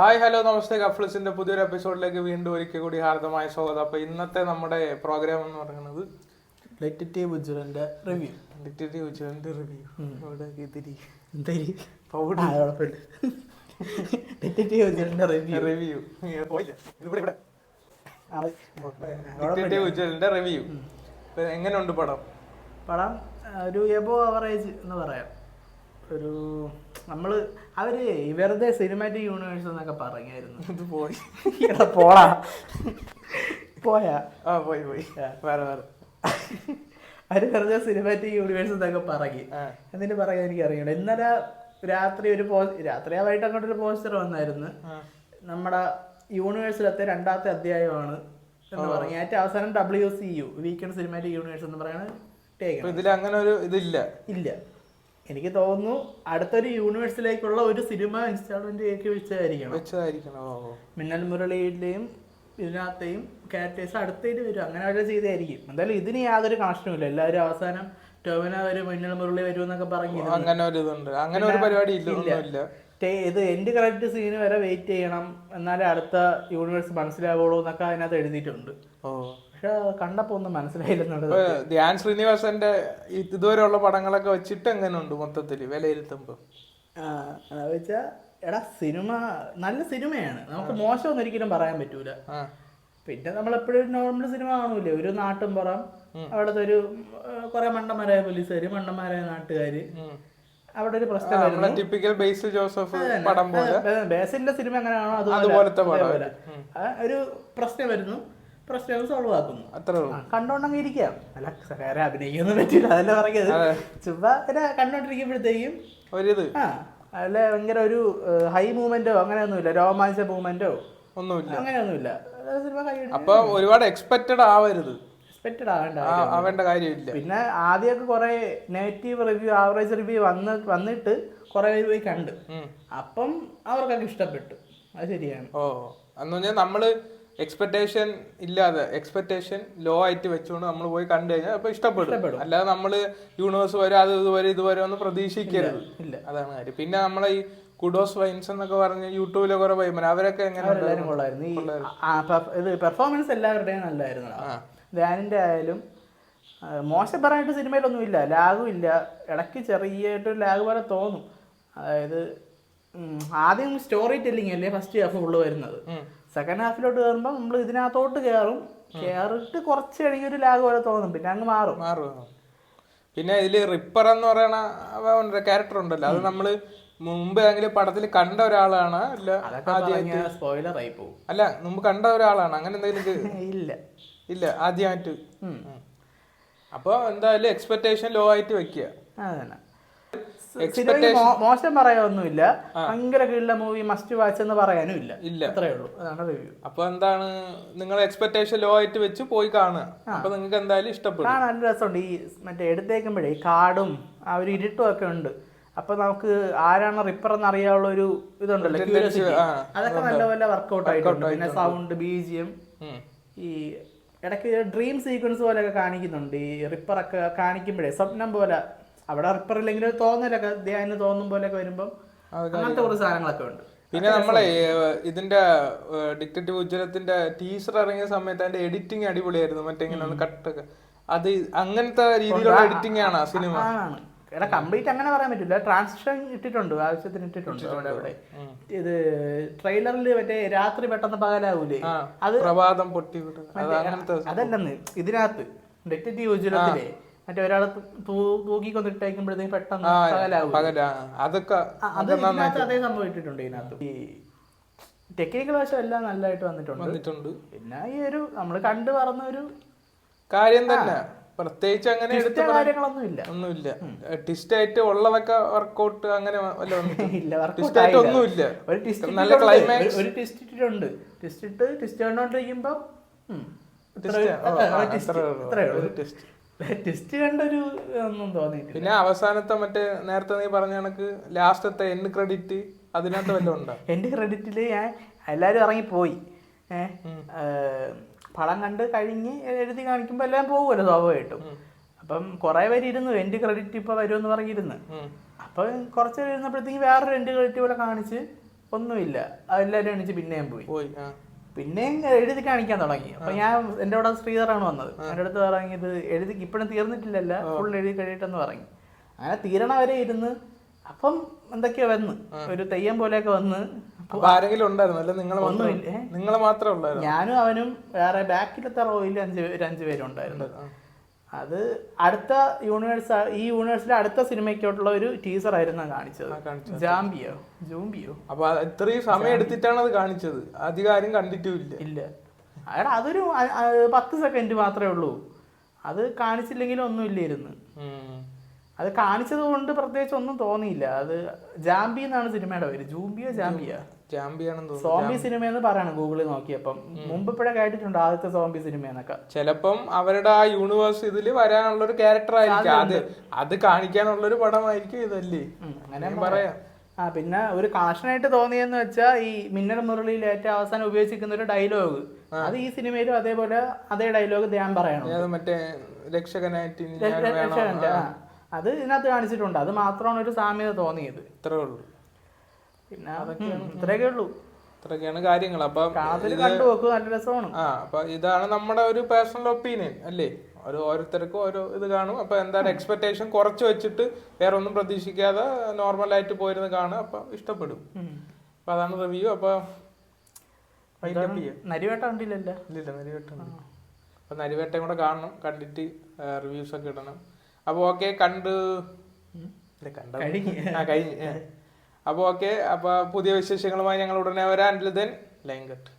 Hi hello നമസ്തേ. കഫ്ലിസിന്റെ പുതിയൊരു എപ്പിസോഡിലേക്ക് വീണ്ടും ഒരിക്കൽ കൂടി ഹാർദമായ സ്വാഗതം. അപ്പൊ ഇന്നത്തെ നമ്മുടെ പ്രോഗ്രാം എന്ന് പറയുന്നത് ഡിറ്റക്റ്റീവ് ഉജ്ജ്വലന്റെ റിവ്യൂ. ഡിറ്റക്റ്റീവ് ഉജ്ജ്വലന്റെ റിവ്യൂ. ഡിറ്റക്റ്റീവ് ഉജ്ജ്വലന്റെ റിവ്യൂ ഡിറ്റക്റ്റീവ് ഉജ്ജ്വലന്റെ റിവ്യൂ. എങ്ങനെയുണ്ട് പടം? പടം ഒരു എബോ അവറേജ് എന്ന് പറയാം. ഒരു അവര് വെറുതെ സിനിമാറ്റിക് യൂണിവേഴ്സ് എന്നൊക്കെ പറഞ്ഞായിരുന്നു. ഇത് പോയി പോടാ പോയാ പോയി വേറെ വേറെ അവര് വെറുതെ സിനിമാറ്റിക് യൂണിവേഴ്സ് എന്നൊക്കെ പറയും. എന്നിട്ട് പറയാൻ എനിക്ക് അറിയണം. ഇന്നലെ രാത്രി രാത്രിയാവായിട്ട് അങ്ങോട്ടൊരു പോസ്റ്റർ വന്നായിരുന്നു. നമ്മുടെ യൂണിവേഴ്സിലത്തെ 2ാമത്തെ അധ്യായമാണ് എന്ന് പറഞ്ഞു. ഏറ്റവും അവസാനം WCU വീക്കെൻഡ് സിനിമാറ്റിക് യൂണിവേഴ്സ് എന്ന് പറയുന്നത് ഇതിൽ അങ്ങനെ ഒരു ഇല്ല. എനിക്ക് തോന്നുന്നു അടുത്തൊരു യൂണിവേഴ്സിലേക്കുള്ള ഒരു സിനിമ ഇൻസ്റ്റാൾമെന്റ് വെച്ചതായിരിക്കണം. മിന്നൽ മുരളിയുടെയും ഇതിനകത്തെയും ക്യാരക്ടേഴ്സ് അടുത്തേക്ക് വരും. അങ്ങനെ അവർ ചെയ്തായിരിക്കും. എന്തായാലും ഇതിന് യാതൊരു കണക്ഷനും ഇല്ല. എല്ലാവരും അവസാനം ടോവിനോ വരും, മിന്നൽ മുരളി വരും എന്നൊക്കെ പറഞ്ഞു. അങ്ങനെ ഒരു പരിപാടി ഇല്ല. ഇത് എൻഡ് ക്രെഡിറ്റ് സീന് വരെ വെയിറ്റ് ചെയ്യണം, എന്നാലേ അടുത്ത യൂണിവേഴ്സ് മനസ്സിലാവുള്ളൂ എന്നൊക്കെ അതിനകത്ത് എഴുതിയിട്ടുണ്ട്. പക്ഷെ കണ്ടപ്പോ ഒന്നും മനസ്സിലായില്ലെന്നുള്ളത്. ധ്യാൻ ശ്രീനിവാസന്റെ ഇതുവരെയുള്ള പടങ്ങളൊക്കെ വെച്ചിട്ട് എങ്ങനെയുണ്ട് മൊത്തത്തില് വിലയിരുത്തുമ്പോ? വെച്ചാ എടാ സിനിമ നല്ല സിനിമയാണ്, നമുക്ക് മോശമൊന്നും ഒരിക്കലും പറയാൻ പറ്റൂല. പിന്നെ നമ്മളെപ്പോഴും നോർമൽ സിനിമ കാണൂലേ, ഒരു നാട്ടും പുറം, അവിടുത്തെ ഒരു കുറെ മണ്ടന്മാരായ പോലീസുകാര്, മണ്ടന്മാരായ നാട്ടുകാര്, അവിടെ ഒരു പ്രശ്നം. ടിപ്പിക്കൽ ബേസിൽ ജോസഫ് പടം പോലെ ബേസിന്റെ സിനിമ എങ്ങനെയാണോ അതുപോലത്തെ ഒരു പ്രശ്നം വരുന്നു, പ്രശ്നം സോൾവ് ആക്കുന്നു. കണ്ടോണ്ടങ്ങ് ഇരിക്കാം. അല്ല വേറെ അഭിനയിക്കൊന്നും പറ്റില്ല, അതല്ല പറഞ്ഞത്. ചുമ്മാ കണ്ടോണ്ടിരിക്കുമ്പോഴത്തേക്കും അല്ല ഭയങ്കര ഒരു ഹൈ മൂവ്മെന്റോ അങ്ങനെയൊന്നുമില്ല, രോമാഞ്ച മൂവ്മെന്റോ അങ്ങനെയൊന്നുമില്ല. സിനിമ അപ്പൊ ഒരുപാട് എക്സ്പെക്റ്റഡ് ആവരുത്, ആവേണ്ട കാര്യമില്ല. പിന്നെ ആദ്യമൊക്കെ കുറെ നെഗറ്റീവ് റിവ്യൂ, ആവറേജ് റിവ്യൂ വന്നിട്ട് കുറെ പേര് പോയി കണ്ട്, അപ്പം അവർക്കൊക്കെ ഇഷ്ടപ്പെട്ടു. അത് ശരിയാണ്. എന്ന് പറഞ്ഞാൽ നമ്മള് എക്സ്പെക്ടേഷൻ ഇല്ലാതെ, എക്സ്പെക്ടേഷൻ ലോ ആയിട്ട് വെച്ചുകൊണ്ട് നമ്മൾ പോയി കണ്ടു കഴിഞ്ഞാൽ അപ്പൊ ഇഷ്ടപ്പെടും. അല്ലാതെ നമ്മള് യൂണിവേഴ്സ് വരെ അത് ഇതുവരെ ഒന്ന് പ്രതീക്ഷിക്കരുത്. അതാണ് കാര്യം. പിന്നെ നമ്മളെ ഈ കുഡോസ് വൈൻസ് എന്നൊക്കെ പറഞ്ഞ് യൂട്യൂബിലെ കുറെ പയ്യന്മാർ അവരൊക്കെ എങ്ങനെ പെർഫോമൻസ് എല്ലാവരുടെയും നല്ലായിരുന്നു. ധ്യാനിന്റെ ആയാലും മോശം പറയാനായിട്ട് സിനിമയിലൊന്നും ഇല്ല, ലാഗും ഇല്ല. ഇടയ്ക്ക് ചെറിയായിട്ടൊരു ലാഗ് പോലെ തോന്നും. അതായത് ആദ്യം സ്റ്റോറി ടെല്ലിങ് അല്ലേ ഫസ്റ്റ് ഹാഫ് ഫുള്ള് വരുന്നത്. സെക്കൻഡ് ഹാഫിലോട്ട് കയറുമ്പോൾ നമ്മൾ ഇതിനകത്തോട്ട് കയറിട്ട് കുറച്ച് കഴിഞ്ഞ ഒരു ലാഗ് പോലെ തോന്നും, പിന്നെ അങ്ങ് മാറും. പിന്നെ ഇതില് റിപ്പർ എന്ന് പറയണ ക്യാരക്ടർ ഉണ്ടല്ലോ, അത് നമ്മള് മുമ്പ് ഏതെങ്കിലും പടത്തിൽ കണ്ട ഒരാളാണ്? സ്പോയിലർ ആയി പോകും. അല്ല, മുമ്പ് കണ്ട ഒരാളാണ് അങ്ങനെ എന്തെങ്കിലും? ഇല്ല, ആദ്യമായിട്ട്. അപ്പൊ എന്തായാലും എക്സ്പെക്ടേഷൻ ലോ ആയിട്ട് വെക്കുക. മോശം പറയാനൊന്നുമില്ല, ഭയങ്കര കീഴിലെ മൂവി മസ്റ്റ് വാച്ച് എന്ന് പറയാനും ഇല്ല. അത്രേ ഉള്ളൂ. അതാണ് റിവ്യൂ. അപ്പൊ എന്താണ്, നിങ്ങൾ എക്സ്പെക്ടേഷൻ ലോ ആയിട്ട് വെച്ച് പോയി കാണുക. അപ്പൊ നിങ്ങൾക്ക് എന്തായാലും ഇഷ്ടപ്പെടും. നല്ല രസമുണ്ട്. ഈ മറ്റേ എടുത്തേക്കുമ്പോഴേ കാടും ആ ഒരു ഇരുട്ടും ഒക്കെ ഉണ്ട്. അപ്പൊ നമുക്ക് ആരാണ് റിപ്പർ എന്ന് അറിയാനുള്ള ഒരു ഇതുണ്ടല്ലോ, അതൊക്കെ നല്ലപോലെ വർക്ക്ഔട്ട് ആയിട്ടുണ്ട്. പിന്നെ സൗണ്ട്, BGM, ഈ ഇടയ്ക്ക് ഡ്രീം സീക്വൻസ് പോലെയൊക്കെ കാണിക്കുന്നുണ്ട്. ഈ റിപ്പറൊക്കെ കാണിക്കുമ്പോഴേ സ്വപ്നം പോലെ, അവിടെ റിപ്പർ ഇല്ലെങ്കിലും തോന്നലൊക്കെ ധ്യാനം തോന്നും പോലെയൊക്കെ വരുമ്പം അങ്ങനത്തെ കുറച്ച് സാധനങ്ങളൊക്കെ ഉണ്ട്. പിന്നെ നമ്മളെ ഇതിന്റെ ഡിറ്റക്റ്റീവ് ഉജ്ജ്വലത്തിന്റെ ടീസർ ഇറങ്ങിയ സമയത്ത് അതിന്റെ എഡിറ്റിംഗ് അടിപൊളിയായിരുന്നു. മറ്റേ കട്ടൊക്കെ അത് അങ്ങനത്തെ രീതിയിലുള്ള എഡിറ്റിംഗ് ആണ് ആ സിനിമ. എടാ കംപ്ലീറ്റ് അങ്ങനെ പറയാൻ പറ്റില്ല, ട്രാൻസിഷൻ ഇട്ടിട്ടുണ്ട്, ആവശ്യത്തിന് ഇട്ടിട്ടുണ്ട്. അവിടെ ഇത് ട്രെയിലറിൽ മറ്റേ രാത്രി പെട്ടെന്ന് പകലാവൂലേ, അത് പ്രഭാതം പൊട്ടി അതല്ലെന്ന്. ഇതിനകത്ത് ഡിറ്റക്റ്റീവ് ഉജ്ജ്വലത്തിലെ മറ്റേ ഒരാളെ തൂക്കിക്കൊണ്ടിട്ടേക്കുമ്പോഴത്തേക്ക് പെട്ടെന്ന് പകലാവും. അതൊക്കെ അതേ സംഭവം ഇട്ടിട്ടുണ്ട് ഇതിനകത്ത്. ഈ ടെക്നിക്കൽ വശം എല്ലാം നല്ലതായിട്ട് വന്നിട്ടുണ്ട്. പിന്നെ ഈ ഒരു നമ്മള് കണ്ടു പറഞ്ഞ ഒരു കാര്യം തന്നെ, പ്രത്യേകിച്ച് അങ്ങനെ ഒന്നുമില്ല. ട്വിസ്റ്റ് ആയിട്ട് ഉള്ളതൊക്കെ വർക്ക്ഔട്ട് അങ്ങനെ ഒന്നുമില്ല. ഒരു ട്വിസ്റ്റ് ഇട്ടിട്ടുണ്ട്. ട്വിസ്റ്റ് കണ്ടോണ്ടിരിക്കുമ്പോ ടെസ്റ്റ് കണ്ടൊരു ഒന്നും തോന്നിയിട്ടില്ല. പിന്നെ അവസാനത്തെ മറ്റേ നേരത്തെ നീ പറഞ്ഞ കണക്ക് ലാസ്റ്റത്തെ എൻഡ് ക്രെഡിറ്റ് അതിനകത്ത് വല്ലതും ഉണ്ടോ? എൻഡ് ക്രെഡിറ്റില് എല്ലാരും ഇറങ്ങിപ്പോയി. പടം കണ്ട് കഴിഞ്ഞ് എഴുതി കാണിക്കുമ്പോ എല്ലാം പോകുമല്ലോ സ്വാഭാവികമായിട്ടും. അപ്പം കുറെ പേര് ഇരുന്നു എൻഡ് ക്രെഡിറ്റ് ഇപ്പൊ വരുമെന്ന് പറഞ്ഞിരുന്നു. അപ്പൊ കുറച്ച് ഇരുന്നപ്പോഴത്തേക്ക് വേറൊരു എൻഡ് ക്രെഡിറ്റ് പോലെ കാണിച്ച് ഒന്നുമില്ല. എല്ലാവരും എണീച്ച് പിന്നെയും പോയി. പിന്നെയും എഴുതി കാണിക്കാൻ തുടങ്ങി. അപ്പൊ ഞാൻ എൻ്റെ അവിടെ ശ്രീധറാണ് വന്നത്. എൻ്റെ അടുത്ത് പറഞ്ഞത് ഇത് എഴുതി ഇപ്പോഴും തീർന്നിട്ടില്ലല്ല, ഫുൾ എഴുതി കഴിയട്ടെന്ന് പറഞ്ഞു. അങ്ങനെ തീരണ വരെ ഇരുന്ന് അപ്പം എന്തൊക്കെയോ വന്ന് ഒരു തെയ്യം പോലെയൊക്കെ വന്ന്. ആരെങ്കിലും ഉണ്ടായിരുന്നു? ഒന്നുമില്ല, നിങ്ങൾ മാത്രമേ ഉള്ളായിരുന്നു? ഞാനും അവനും വേറെ ബാക്കിലത്തെ റോയിൽ 5 പേരുണ്ടായിരുന്നു. അത് അടുത്ത ഈ യൂണിവേഴ്സിലെ അടുത്ത സിനിമയ്ക്കോട്ടുള്ള ഒരു ടീസർ ആയിരുന്നു കാണിച്ചത്. ജൂംബിയോ. അപ്പൊ ഇത്രയും സമയം എടുത്തിട്ടാണ് അത് കാണിച്ചത്. അധികം ആരും കണ്ടിട്ടുമില്ല. ഇല്ല, അയാൾ അതൊരു 10 സെക്കൻഡ് മാത്രമേ ഉള്ളൂ. അത് കാണിച്ചില്ലെങ്കിലും ഒന്നും ഇല്ലായിരുന്നു. അത് കാണിച്ചത് കൊണ്ട് പ്രത്യേകിച്ച് ഒന്നും തോന്നിയില്ല. അത് ജാംബി എന്നാണ് സിനിമയുടെ പേര്. സോംബി സിനിമ എന്ന് പറയണം ഗൂഗിളിൽ നോക്കിയപ്പം. മുമ്പ് ഇപ്പോഴേ കേട്ടിട്ടുണ്ട് ആദ്യത്തെ സോംബി സിനിമ എന്നൊക്കെ. ചിലപ്പം അവരുടെ ആ യൂണിവേഴ്സ് ഇതില് വരാനുള്ള ഒരു ക്യാരക്ടർ ആയിരിക്കും, അത് കാണിക്കാനുള്ള ഒരു പടമായിരിക്കും ഇതല്ലേ, അങ്ങനെ പറയാം. പിന്നെ ഒരു കണക്ഷനായിട്ട് തോന്നിയെന്ന് വെച്ചാൽ ഈ മിന്നൽ മുരളിയിൽ ഏറ്റവും അവസാനം ഉപയോഗിച്ചിരിക്കുന്ന ഒരു ഡയലോഗ്, അത് ഈ സിനിമയിലും അതേപോലെ അതേ ഡയലോഗ് ഞാൻ പറയണം. മറ്റേ രക്ഷകനായിട്ട് അത് ഇതിനകത്ത് കാണിച്ചിട്ടുണ്ട്. അത് മാത്രമാണ് ഒരു സാമ്യത തോന്നിയത്. ഇത്രേ ഉള്ളൂ. പിന്നെ ഇത്രയൊക്കെ ഉള്ളൂ. ഇത്രയൊക്കെയാണ് കാര്യങ്ങൾ. അപ്പൊ കണ്ടു നോക്കൂ, നല്ല രസമാണ്. അപ്പൊ ഇതാണ് നമ്മുടെ ഒരു പേഴ്സണൽ ഒപ്പീനിയൻ അല്ലേ. ഓരോരുത്തർക്കും ഓരോ ഇത് കാണും. അപ്പൊ എന്താണ് എക്സ്പെക്ടേഷൻ കുറച്ച് വെച്ചിട്ട് വേറെ ഒന്നും പ്രതീക്ഷിക്കാതെ നോർമലായിട്ട് പോയിരുന്ന് കാണുക. അപ്പൊ ഇഷ്ടപ്പെടും. അപ്പൊ അതാണ് റിവ്യൂ. അപ്പൊ നരിവേട്ട കണ്ടില്ലല്ലോ? ഇല്ല, നരിവേട്ട. അപ്പൊ നരിവേട്ടയും കൂടെ കാണണം, കണ്ടിട്ട് റിവ്യൂസ് ഒക്കെ ഇടണം. അപ്പൊ ഓക്കെ, കഴിഞ്ഞ്. അപ്പൊ ഓക്കെ, അപ്പൊ പുതിയ വിശേഷങ്ങളുമായി ഞങ്ങൾ ഉടനെ വരാം. Line cut.